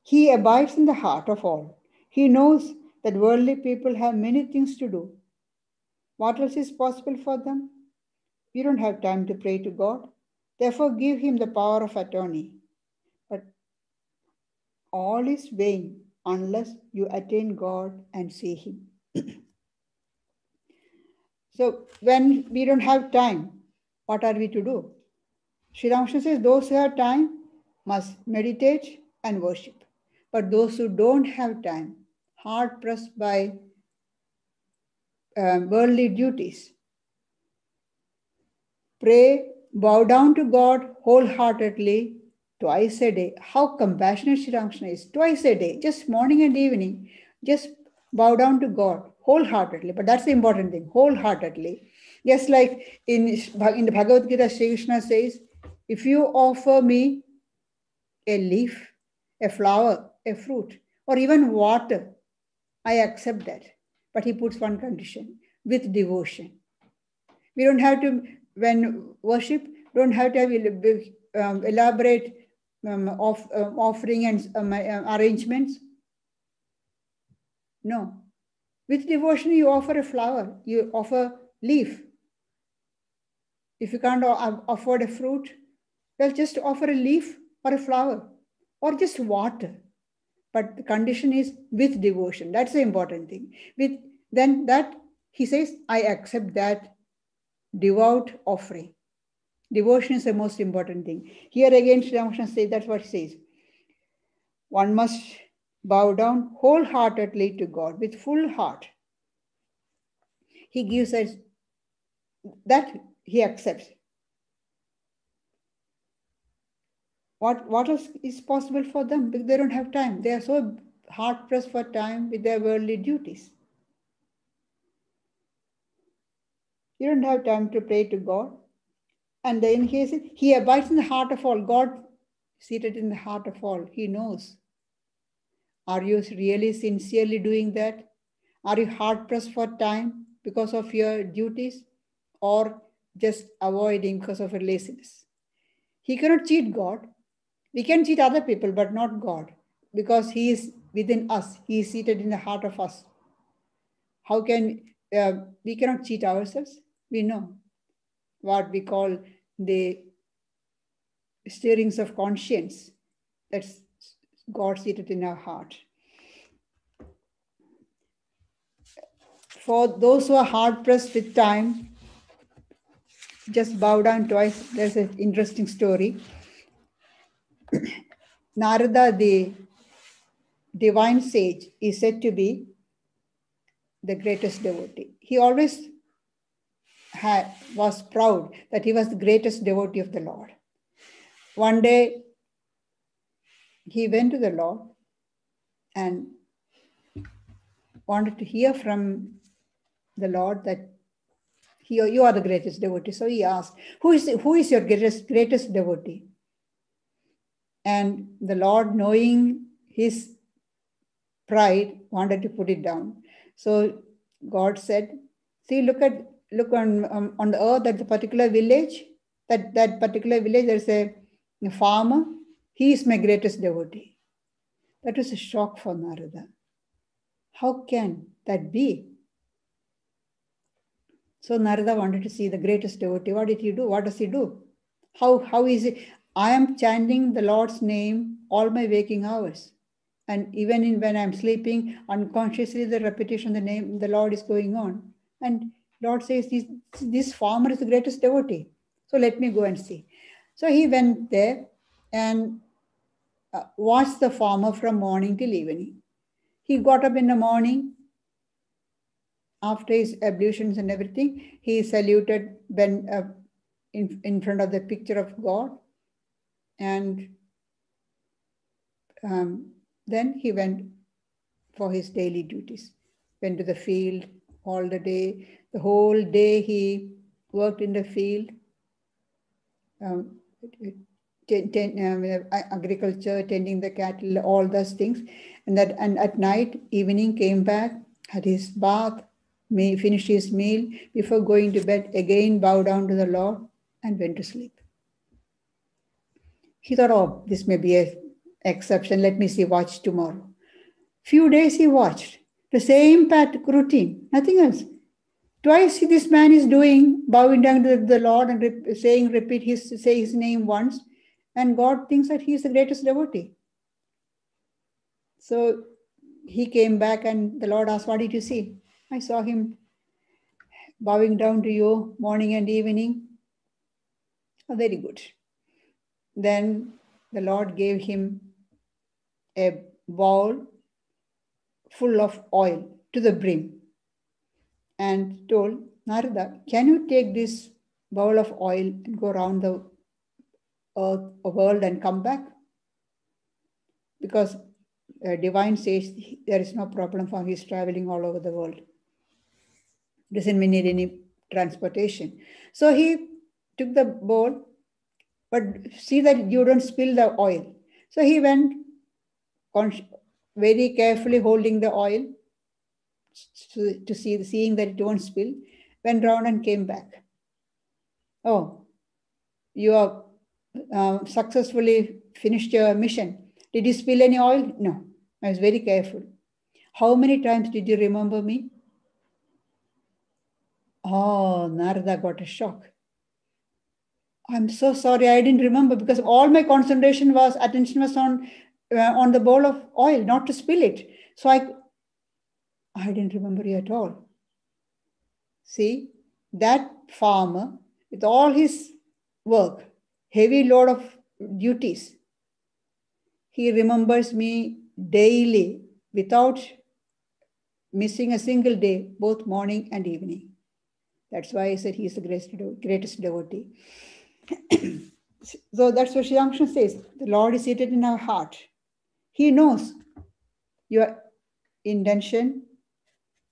He abides in the heart of all. He knows that worldly people have many things to do. What else is possible for them? We don't have time to pray to God. Therefore, give him the power of attorney. But all is vain unless you attain God and see him. So when we don't have time, what are we to do? Sri Ramakrishna says those who have time must meditate and worship. But those who don't have time, hard pressed by worldly duties, pray, bow down to God wholeheartedly twice a day. How compassionate Sri Ramakrishna is. Twice a day, just morning and evening, just bow down to God wholeheartedly. But that's the important thing, wholeheartedly. Just like in the Bhagavad Gita, Sri Krishna says, if you offer me a leaf, a flower, a fruit, or even water, I accept that. But he puts one condition, with devotion. We don't have to, when worship, don't have to have elaborate offering and arrangements. No. With devotion, you offer a flower, you offer leaf. If you can't afford a fruit, well, just offer a leaf or a flower or just water. But the condition is with devotion. That's the important thing. Then that, he says, I accept that devout offering. Devotion is the most important thing. Here again, Sri Ramakrishna says, that's what he says. One must bow down wholeheartedly to God with full heart. he gives us that he accepts. What else is possible for them? Because they don't have time. They are so hard pressed for time with their worldly duties. You don't have time to pray to God. And then he says, he abides in the heart of all. God seated in the heart of all. He knows. Are you really sincerely doing that? Are you hard pressed for time because of your duties, or just avoiding because of your laziness? He cannot cheat God. We can cheat other people, but not God, because he is within us. He is seated in the heart of us. How can we cannot cheat ourselves? We know what we call the stirrings of conscience. That's God seated in our heart. For those who are hard pressed with time, just bow down twice. There's an interesting story. Narada, the divine sage, is said to be the greatest devotee. He always was proud that he was the greatest devotee of the Lord. One day, he went to the Lord and wanted to hear from the Lord that you are the greatest devotee. So he asked, who is your greatest devotee? And the Lord, knowing his pride, wanted to put it down. So God said, see, look on the earth at the particular village, that particular village, there's a farmer. He is my greatest devotee. That was a shock for Narada. How can that be? So Narada wanted to see the greatest devotee. What did he do? What does he do? How is it? I am chanting the Lord's name all my waking hours. And even when I'm sleeping, unconsciously the repetition of the name, the Lord is going on. And Lord says, this farmer is the greatest devotee. So let me go and see. So he went there and watched the farmer from morning till evening. He got up in the morning. After his ablutions and everything, he saluted in front of the picture of God. And then he went for his daily duties. Went to the field all the day. The whole day he worked in the field, agriculture, tending the cattle, all those things. And at night, evening, came back, had his bath, finished his meal. Before going to bed, again bowed down to the Lord and went to sleep. He thought, oh, this may be an exception. Let me see, watch tomorrow. Few days he watched the same routine, nothing else. Twice this man is doing, bowing down to the Lord and say his name once, and God thinks that he is the greatest devotee. So he came back and the Lord asked, what did you see? I saw him bowing down to you morning and evening. Oh, very good. Then the Lord gave him a bowl full of oil to the brim and told, Narada, can you take this bowl of oil and go around the earth, world and come back? Because divine says there is no problem for him. He's traveling all over the world. Doesn't need any transportation. So he took the bowl, but see that you don't spill the oil. So he went very carefully holding the oil to seeing that it won't spill, went round and came back. Oh, you have successfully finished your mission. Did you spill any oil? No, I was very careful. How many times did you remember me? Oh, Narada got a shock. I'm so sorry, I didn't remember, because all my attention was on the bowl of oil, not to spill it. So I didn't remember you at all. See, that farmer, with all his work, heavy load of duties, he remembers me daily without missing a single day, both morning and evening. That's why I said he's the greatest devotee. So that's what Sri Ramakrishna says. The Lord is seated in our heart. He knows your intention.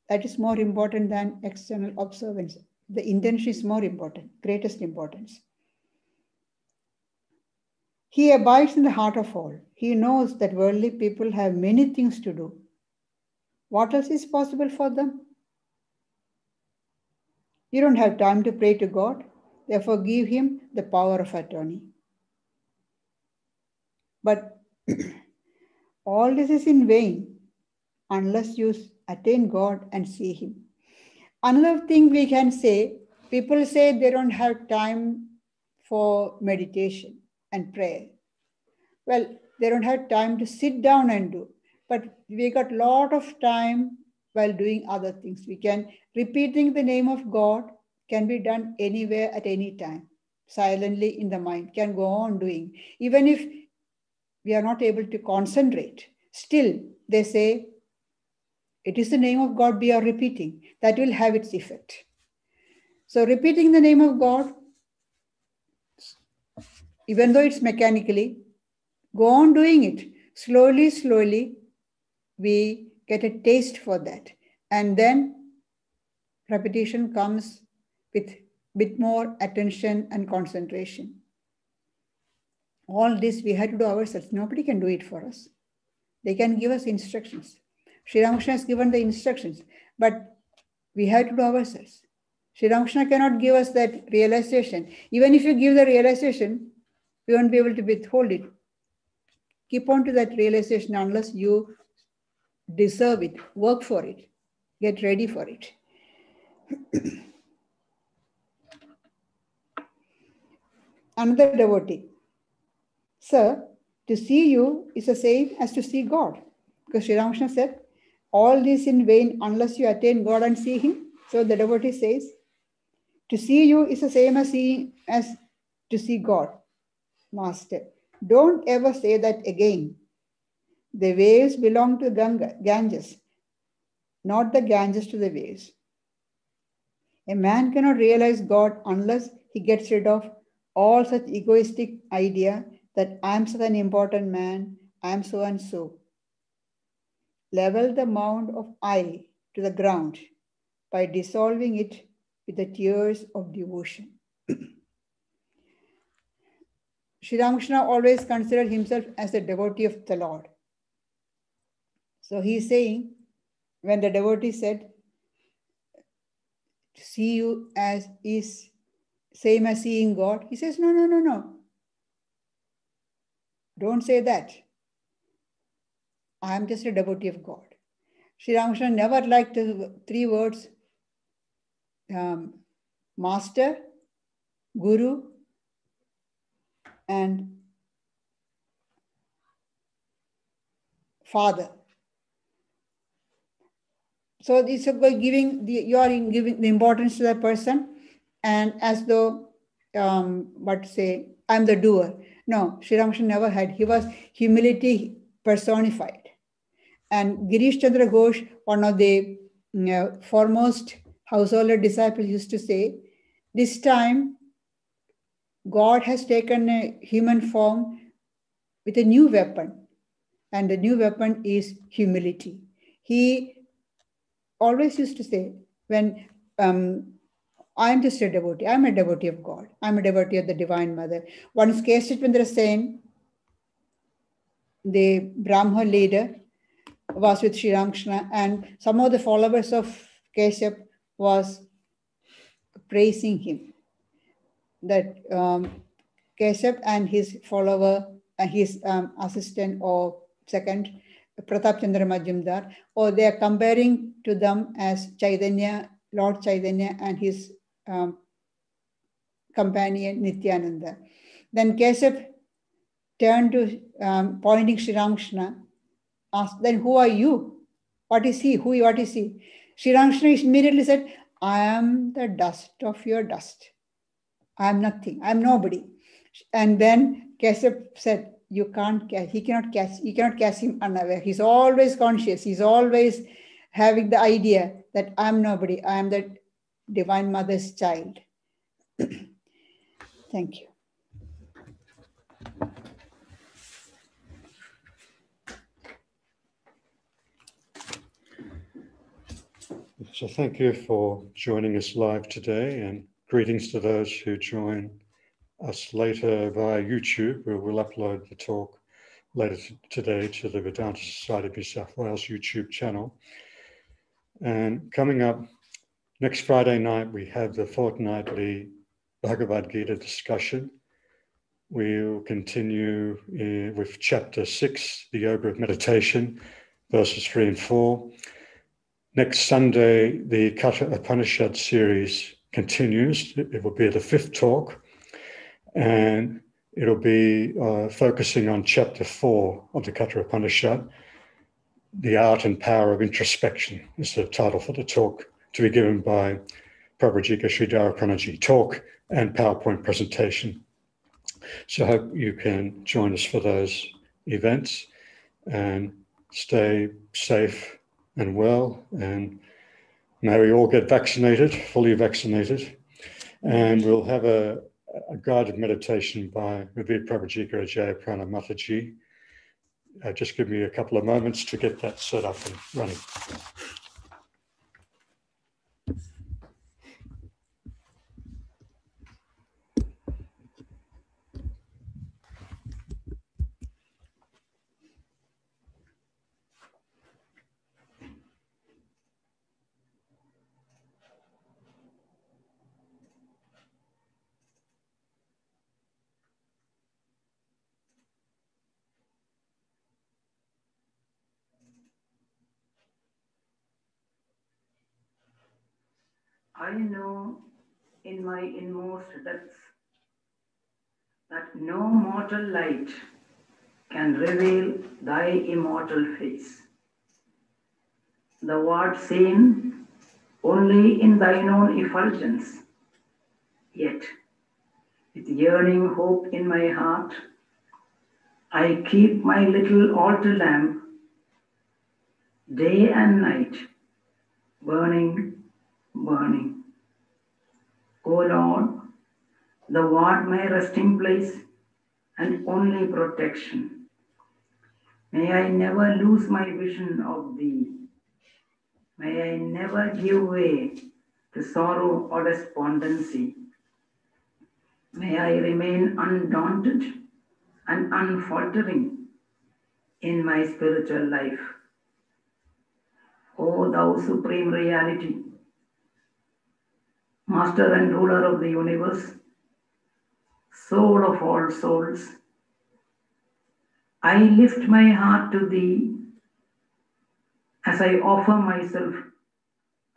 That is more important than external observance. The intention is more important, greatest importance. He abides in the heart of all. He knows that worldly people have many things to do. What else is possible for them? You don't have time to pray to God. Therefore, give him the power of attorney. But all this is in vain unless you attain God and see him. Another thing we can say, people say they don't have time for meditation and prayer. Well, they don't have time to sit down and do, but we got a lot of time while doing other things. We can, repeating the name of God can be done anywhere at any time, silently in the mind, can go on doing. Even if we are not able to concentrate, still they say, it is the name of God we are repeating. That will have its effect. So repeating the name of God, even though it's mechanically, go on doing it. Slowly, slowly, we get a taste for that. And then repetition comes with a bit more attention and concentration. All this we have to do ourselves. Nobody can do it for us. They can give us instructions. Sri Ramakrishna has given the instructions, but we have to do ourselves. Sri Ramakrishna cannot give us that realization. Even if you give the realization, we won't be able to withhold it. Keep on to that realization unless you deserve it, work for it, get ready for it. Another devotee. Sir, to see you is the same as to see God. Because Sri Ramakrishna said, all this in vain unless you attain God and see him. So the devotee says, to see you is the same as to see God. Master, don't ever say that again. The waves belong to Ganges, not the Ganges to the waves. A man cannot realize God unless he gets rid of all such egoistic idea that I am such an important man, I am so and so. Level the mound of I to the ground by dissolving it with the tears of devotion. Sri Ramakrishna always considered himself as a devotee of the Lord. So he is saying, when the devotee said, to see you as is same as seeing God, he says, no. Don't say that. I am just a devotee of God. Sri Ramakrishna never liked the three words, master, guru, and father. So this is giving giving the importance to that person, and as though I'm the doer. No, Sri Ramakrishna never had. He was humility personified. And Girish Chandra Ghosh, one of the foremost householder disciples, used to say, this time God has taken a human form with a new weapon, and the new weapon is humility. He always used to say, when I'm just a devotee, I'm a devotee of God, I'm a devotee of the Divine Mother. Once Keshavchandra Sen, the Brahma leader, was with Sri Ramakrishna, and some of the followers of Keshav was praising him. That Keshav and his follower, his assistant or second, Pratap Chandra Majumdar, or they are comparing to them as Chaitanya, Lord Chaitanya and his companion Nityananda. Then Keshav turned to pointing Sri Ramakrishna, asked, then who are you? What is he? What is he? Sri Ramakrishna immediately said, I am the dust of your dust. I am nothing. I am nobody. And then Keshav said, you cannot catch him unaware. He's always conscious. He's always having the idea that I am nobody. I am that Divine Mother's child. Thank you. So thank you for joining us live today, and greetings to those who join us later via YouTube, where we'll upload the talk later today to the Vedanta Society of New South Wales YouTube channel. And coming up next Friday night, we have the fortnightly Bhagavad Gita discussion. We'll continue with chapter 6, the Yoga of Meditation, verses 3 and 4. Next Sunday, the Katha Upanishad series continues. It will be the 5th talk, and it'll be focusing on chapter 4 of the Katha Upanishad. The Art and Power of Introspection is the title for the talk, to be given by Pravrajika Sri Ramakrishna, talk and PowerPoint presentation. So I hope you can join us for those events, and stay safe and well, and may we all get vaccinated, fully vaccinated. And we'll have a guided meditation by Revered Pravrajika Gayatriraprana Mataji. Just give me a couple of moments to get that set up and running. I know in my inmost depths that no mortal light can reveal thy immortal face. Thou art seen only in thine own effulgence. Yet, with yearning hope in my heart, I keep my little altar lamp day and night burning, burning. O Lord, thou art my resting place and only protection. May I never lose my vision of thee. May I never give way to sorrow or despondency. May I remain undaunted and unfaltering in my spiritual life. O thou supreme reality, master and ruler of the universe, soul of all souls, I lift my heart to thee as I offer myself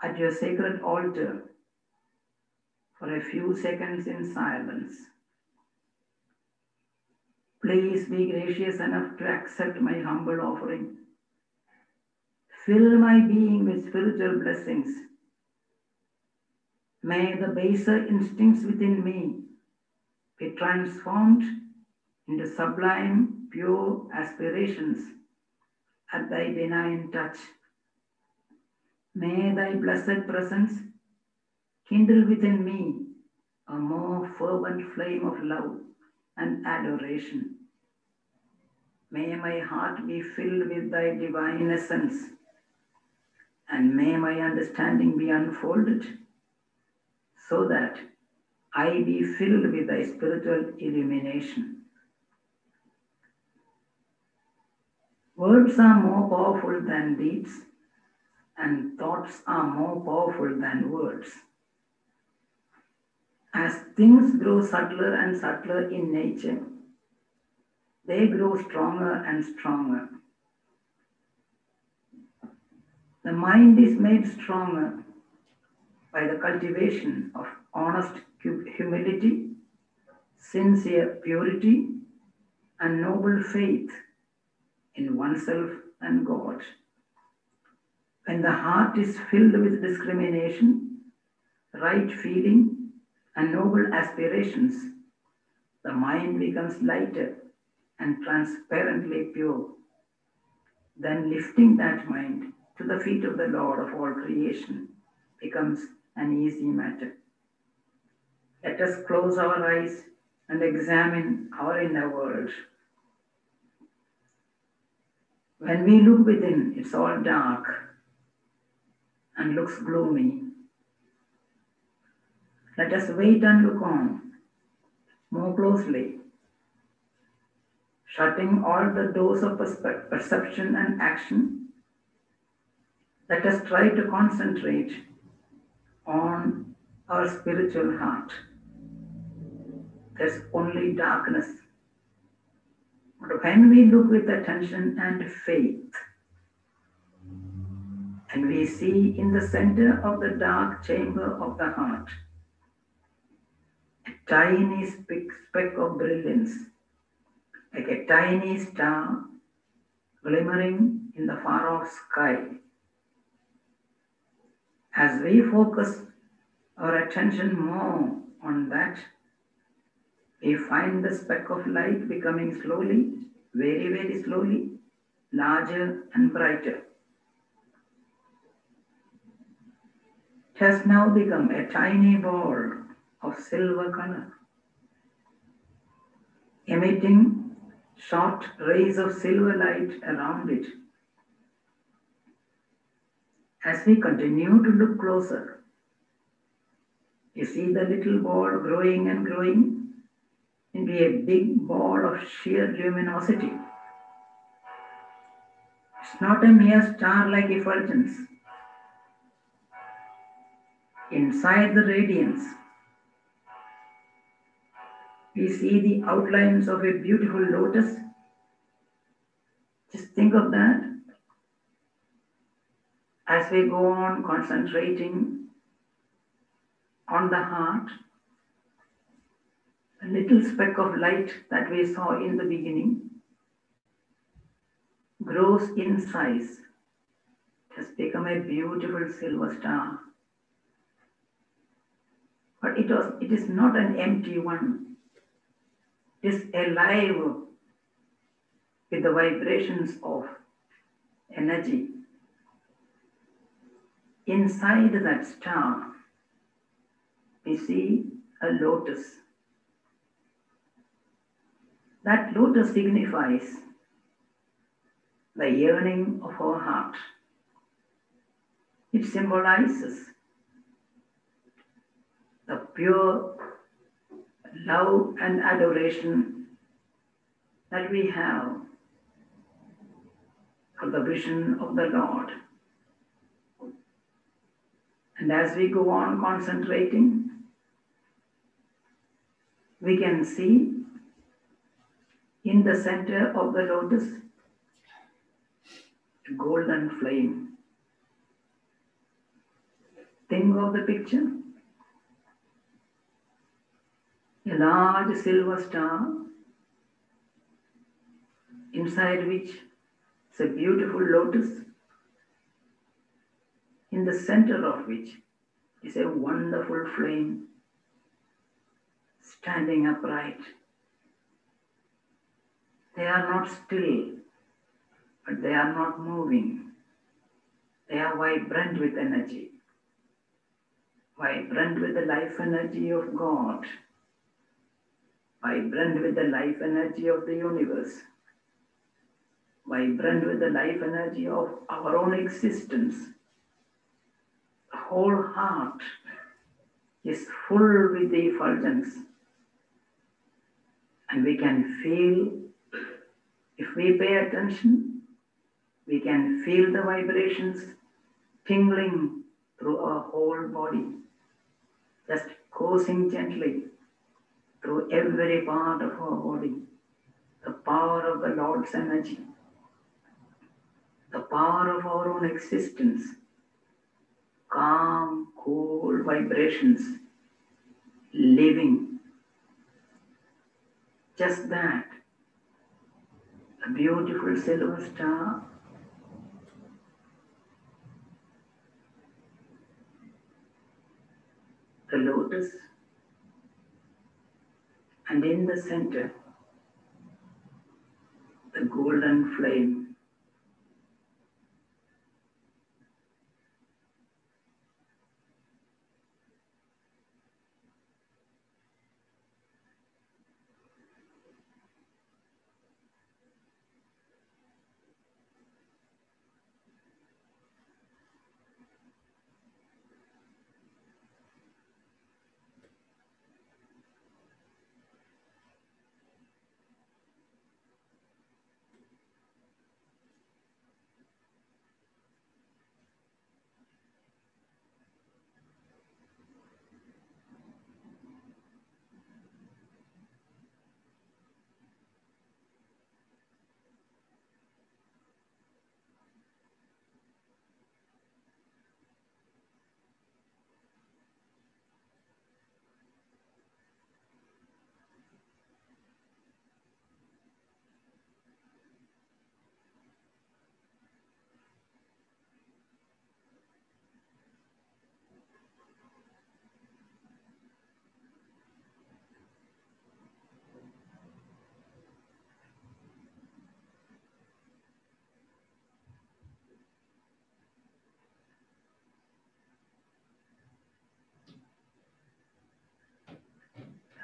at your sacred altar for a few seconds in silence. Please be gracious enough to accept my humble offering. Fill my being with spiritual blessings. May the baser instincts within me be transformed into sublime, pure aspirations at thy benign touch. May thy blessed presence kindle within me a more fervent flame of love and adoration. May my heart be filled with thy divine essence, and may my understanding be unfolded so that I be filled with thy spiritual illumination. Words are more powerful than deeds, and thoughts are more powerful than words. As things grow subtler and subtler in nature, they grow stronger and stronger. The mind is made stronger by the cultivation of honest humility, sincere purity, and noble faith in oneself and God. When the heart is filled with discrimination, right feeling, and noble aspirations, the mind becomes lighter and transparently pure. Then lifting that mind to the feet of the Lord of all creation becomes an easy matter. Let us close our eyes and examine our inner world. When we look within, it's all dark and looks gloomy. Let us wait and look on more closely, shutting all the doors of perception and action. Let us try to concentrate on our spiritual heart. There's only darkness. But when we look with attention and faith, and we see in the center of the dark chamber of the heart a tiny speck of brilliance, like a tiny star glimmering in the far-off sky. As we focus our attention more on that, we find the speck of light becoming slowly, very, very slowly, larger and brighter. It has now become a tiny ball of silver color, emitting short rays of silver light around it. As we continue to look closer, you see the little ball growing and growing into a big ball of sheer luminosity. It's not a mere star-like effulgence. Inside the radiance, we see the outlines of a beautiful lotus. Just think of that. As we go on concentrating on the heart, a little speck of light that we saw in the beginning grows in size. It has become a beautiful silver star. But it is not an empty one. It is alive with the vibrations of energy. Inside that star, we see a lotus. That lotus signifies the yearning of our heart. It symbolizes the pure love and adoration that we have for the vision of the Lord. And as we go on concentrating, we can see in the center of the lotus a golden flame. Think of the picture. A large silver star inside which is a beautiful lotus, in the center of which is a wonderful flame standing upright. They are not still, but they are not moving. They are vibrant with energy, vibrant with the life energy of God, vibrant with the life energy of the universe, vibrant with the life energy of our own existence. The whole heart is full with the effulgence, and we can feel, if we pay attention, we can feel the vibrations tingling through our whole body, just coursing gently through every part of our body. The power of the Lord's energy, the power of our own existence, calm, cool vibrations, living. Just that. A beautiful silver star, the lotus, and in the center, the golden flame.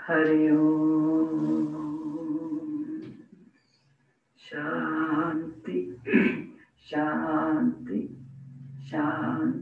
Hari Om. Shanti, Shanti, Shanti.